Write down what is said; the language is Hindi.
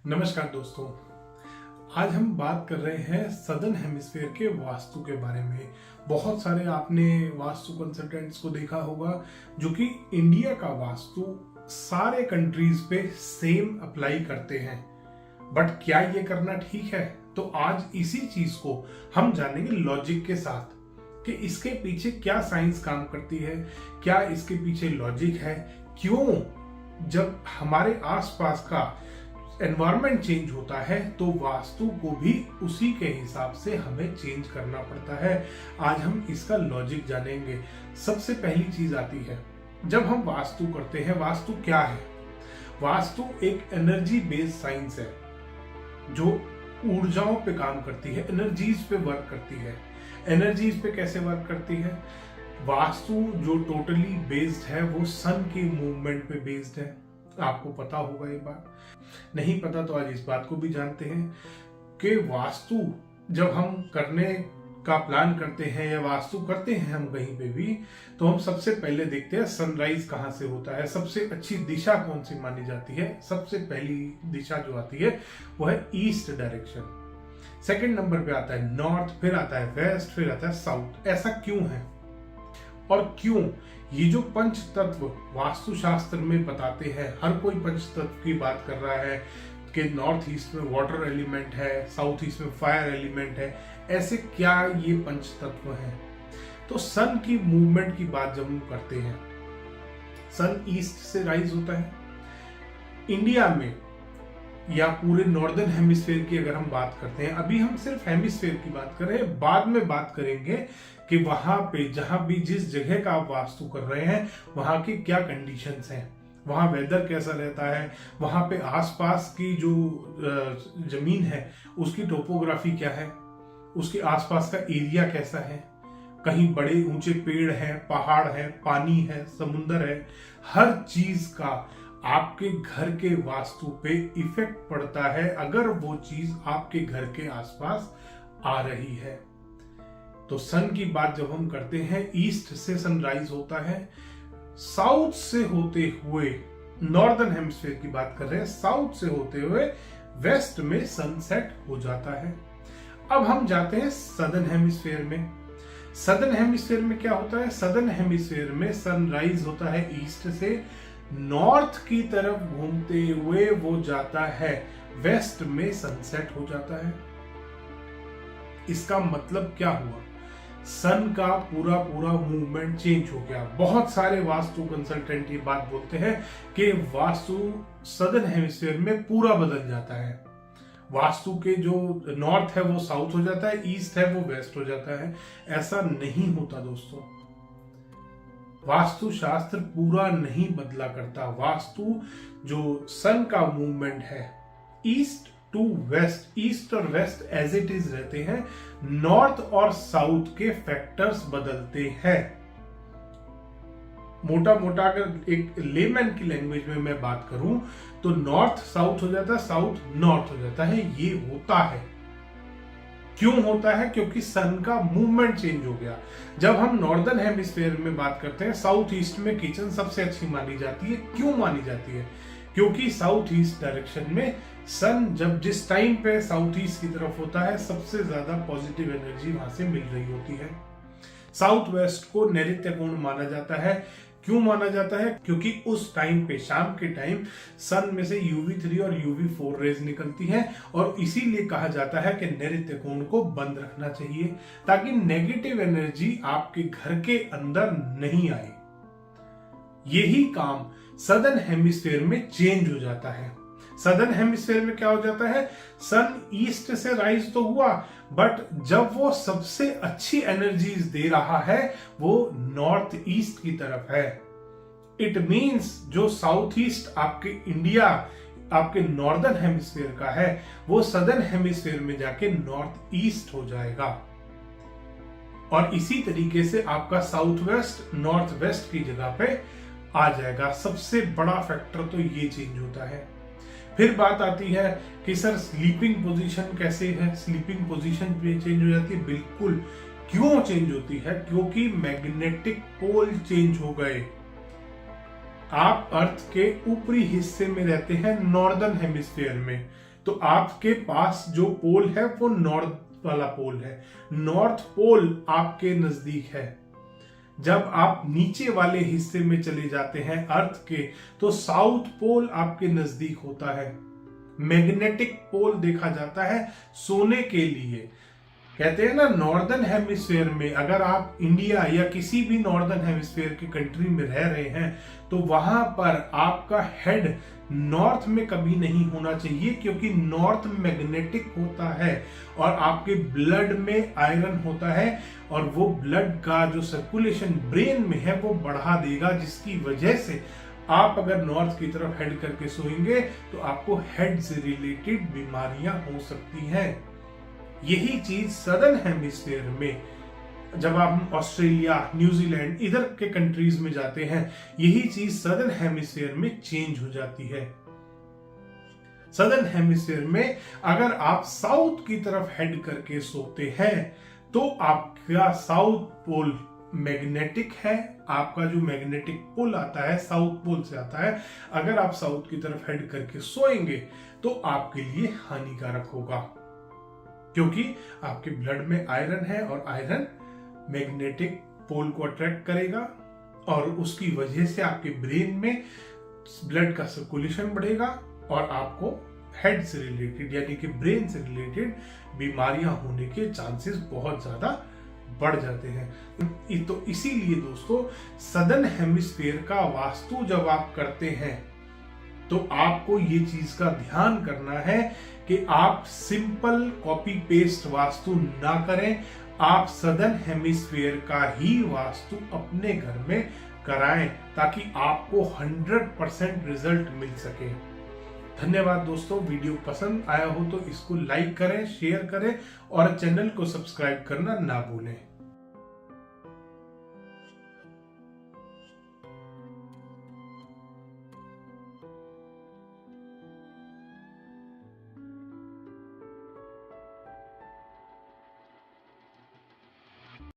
नमस्कार दोस्तों, आज हम बात कर रहे हैं सदर्न हेमिस्फीयर के वास्तु के बारे में। बहुत सारे आपने वास्तु कंसल्टेंट्स को देखा होगा जो कि इंडिया का वास्तु सारे कंट्रीज पे सेम अप्लाई करते हैं, बट क्या ये करना ठीक है? तो आज इसी चीज को हम जानेंगे लॉजिक के साथ कि इसके पीछे क्या साइंस काम करती है, क्या इसके पीछे लॉजिक है, क्यों जब हमारे आसपास का एनवायरनमेंट चेंज होता है तो वास्तु को भी उसी के हिसाब से हमें चेंज करना पड़ता है। आज हम इसका लॉजिक जानेंगे। सबसे पहली चीज आती है, जब हम वास्तु करते हैं, वास्तु क्या है? वास्तु एक एनर्जी बेस्ड साइंस है जो ऊर्जाओं पे काम करती है, एनर्जीज पे वर्क करती है। एनर्जीज पे कैसे वर्क करती है? वास्तु जो टोटली बेस्ड है वो सन के मूवमेंट पे बेस्ड है। आपको पता होगा ये बात, नहीं पता तो आज इस बात को भी जानते हैं कि वास्तु जब हम करने का प्लान करते हैं या वास्तु करते हैं हम कहीं पे भी, तो हम सबसे पहले देखते हैं सनराइज कहाँ से होता है, सबसे अच्छी दिशा कौन सी मानी जाती है। सबसे पहली दिशा जो आती है वो है ईस्ट डायरेक्शन। सेकंड नंबर पे आता है नॉर्थ, फिर आता है वेस्ट, फिर आता है साउथ। ऐसा क्यों है और क्यों? ये जो पंच तत्व वास्तुशास्त्र में बताते हैं, हर कोई पंच तत्व की बात कर रहा है कि नॉर्थ ईस्ट में वाटर एलिमेंट है, साउथ ईस्ट में फायर एलिमेंट है। ऐसे क्या ये पंच तत्व हैं? तो सन की मूवमेंट की बात जब हम करते हैं, सन ईस्ट से राइज होता है। इंडिया में या पूरे नॉर्दर्न हेमिस्फीयर की अगर हम बात करते हैं, अभी हम सिर्फ हेमिस्फीयर की बात कर रहे हैं, बाद में बात करेंगे कि वहां पे जहां भी जिस जगह का आप वास्तु कर रहे हैं वहां की क्या कंडीशंस हैं, वहां वेदर कैसा रहता है, वहां पे आसपास की जो जमीन है उसकी टोपोग्राफी क्या है, उसके आसपास का एरिया कैसा है, कहीं बड़े ऊंचे पेड़ हैं, पहाड़ है, पानी है, समुंदर है। हर चीज का आपके घर के वास्तु पे इफेक्ट पड़ता है अगर वो चीज आपके घर के आसपास आ रही है। तो सन की बात जब हम करते हैं, ईस्ट से सनराइज होता है, साउथ से होते हुए नॉर्दर्न हेमिस्फीयर की बात कर रहे हैं, साउथ से होते हुए वेस्ट में सनसेट हो जाता है। अब हम जाते हैं सदर्न हेमिस्फीयर में। सदर्न हेमिस्फीयर में क्या होता है? सदर्न हेमिस्फीयर में सनराइज होता है ईस्ट से, नॉर्थ की तरफ घूमते हुए वो जाता है वेस्ट में सनसेट हो जाता है। इसका मतलब क्या हुआ? सन का पूरा पूरा मूवमेंट चेंज हो गया। बहुत सारे वास्तु कंसल्टेंट ये बात बोलते हैं कि वास्तु सदर्न हेमिस्फीयर में पूरा बदल जाता है। वास्तु के जो नॉर्थ है वो साउथ हो जाता है, ईस्ट है वो वेस्ट हो जाता है। ऐसा नहीं होता दोस्तों। वास्तु शास्त्र पूरा नहीं बदला करता। वास्तु जो सन का मूवमेंट है ईस्ट टू वेस्ट, ईस्ट और वेस्ट एज इट इज रहते हैं, नॉर्थ और साउथ के फैक्टर्स बदलते हैं। मोटा मोटा अगर एक लेमैन की लैंग्वेज में मैं बात करूं तो नॉर्थ साउथ हो जाता है, साउथ नॉर्थ हो जाता है। ये होता है। क्यों होता है? क्योंकि सन का मूवमेंट चेंज हो गया। जब हम नॉर्दर्न हेमिस्फीयर में बात करते हैं, साउथ ईस्ट में किचन सबसे अच्छी मानी जाती है। क्यों मानी जाती है? क्योंकि साउथ ईस्ट डायरेक्शन में सन जब जिस टाइम पे साउथ ईस्ट की तरफ होता है, सबसे ज्यादा पॉजिटिव एनर्जी वहां से मिल रही होती है। साउथ वेस्ट को नैऋत्यकोण माना जाता है। क्यों माना जाता है? क्योंकि उस टाइम पे, शाम के टाइम, सन में से UV3 और UV4 रेज निकलती हैं और इसीलिए कहा जाता है कि नैऋत्य कोण को बंद रखना चाहिए ताकि नेगेटिव एनर्जी आपके घर के अंदर नहीं आए। यही काम सदर्न हेमिस्फीयर में चेंज हो जाता है। सदर्न हेमिस्फीयर में क्या हो जाता है? सन ईस्ट से राइज तो हुआ, बट जब वो सबसे अच्छी एनर्जीज दे रहा है वो नॉर्थ ईस्ट की तरफ है। इट मींस जो साउथ ईस्ट आपके इंडिया, आपके नॉर्दर्न हेमिस्फीयर का है, वो सदर्न हेमिस्फीयर में जाके नॉर्थ ईस्ट हो जाएगा। और इसी तरीके से आपका साउथ वेस्ट नॉर्थ वेस्ट की जगह पे आ जाएगा। सबसे बड़ा फैक्टर तो ये चेंज होता है। फिर बात आती है कि सर स्लीपिंग पोजीशन कैसे है? स्लीपिंग पोजीशन चेंज हो जाती है। बिल्कुल। क्यों चेंज होती है? क्योंकि मैग्नेटिक पोल चेंज हो गए। आप अर्थ के ऊपरी हिस्से में रहते हैं, नॉर्दर्न हेमिस्फीयर में, तो आपके पास जो पोल है वो नॉर्थ वाला पोल है, नॉर्थ पोल आपके नजदीक है। जब आप नीचे वाले हिस्से में चले जाते हैं अर्थ के, तो साउथ पोल आपके नजदीक होता है। मैग्नेटिक पोल देखा जाता है सोने के लिए। कहते हैं ना, नॉर्दर्न हेमिस्फीयर में अगर आप इंडिया या किसी भी नॉर्दर्न हेमिस्फीयर की कंट्री में रह रहे हैं तो वहां पर आपका हेड नॉर्थ में कभी नहीं होना चाहिए, क्योंकि नॉर्थ मैग्नेटिक होता है और आपके ब्लड में आयरन होता है और वो ब्लड का जो सर्कुलेशन ब्रेन में है वो बढ़ा देगा, जिसकी वजह से आप अगर नॉर्थ की तरफ हेड करके सोएंगे तो आपको हेड से रिलेटेड बीमारियां हो सकती हैं। यही चीज सदर्न हेमिस्फीयर में, जब आप ऑस्ट्रेलिया, न्यूजीलैंड इधर के कंट्रीज में जाते हैं, यही चीज सदर्न हेमिस्फीयर में चेंज हो जाती है। सदर्न हेमिस्फीयर में अगर आप साउथ की तरफ हेड करके सोते हैं तो आपका साउथ पोल मैग्नेटिक है। आपका जो मैग्नेटिक पुल आता है साउथ पोल से आता है। अगर आप साउथ की तरफ हेड करके सोएंगे तो आपके लिए हानिकारक होगा, क्योंकि आपके ब्लड में आयरन है और आयरन मैग्नेटिक पोल को अट्रैक्ट करेगा और उसकी वजह से आपके ब्रेन में ब्लड का सर्कुलेशन बढ़ेगा और आपको हेड से रिलेटेड यानी कि ब्रेन से रिलेटेड बीमारियां होने के चांसेस बहुत ज्यादा बढ़ जाते हैं। तो इसीलिए दोस्तों, सदर्न हेमिस्फीयर का वास्तु जब आप करते हैं तो आपको ये चीज का ध्यान करना है कि आप सिंपल कॉपी पेस्ट वास्तु ना करें। आप सदर्न हेमिस्फीयर का ही वास्तु अपने घर में कराएं ताकि आपको 100% रिजल्ट मिल सके। धन्यवाद दोस्तों, वीडियो पसंद आया हो तो इसको लाइक करें, शेयर करें और चैनल को सब्सक्राइब करना ना भूलें।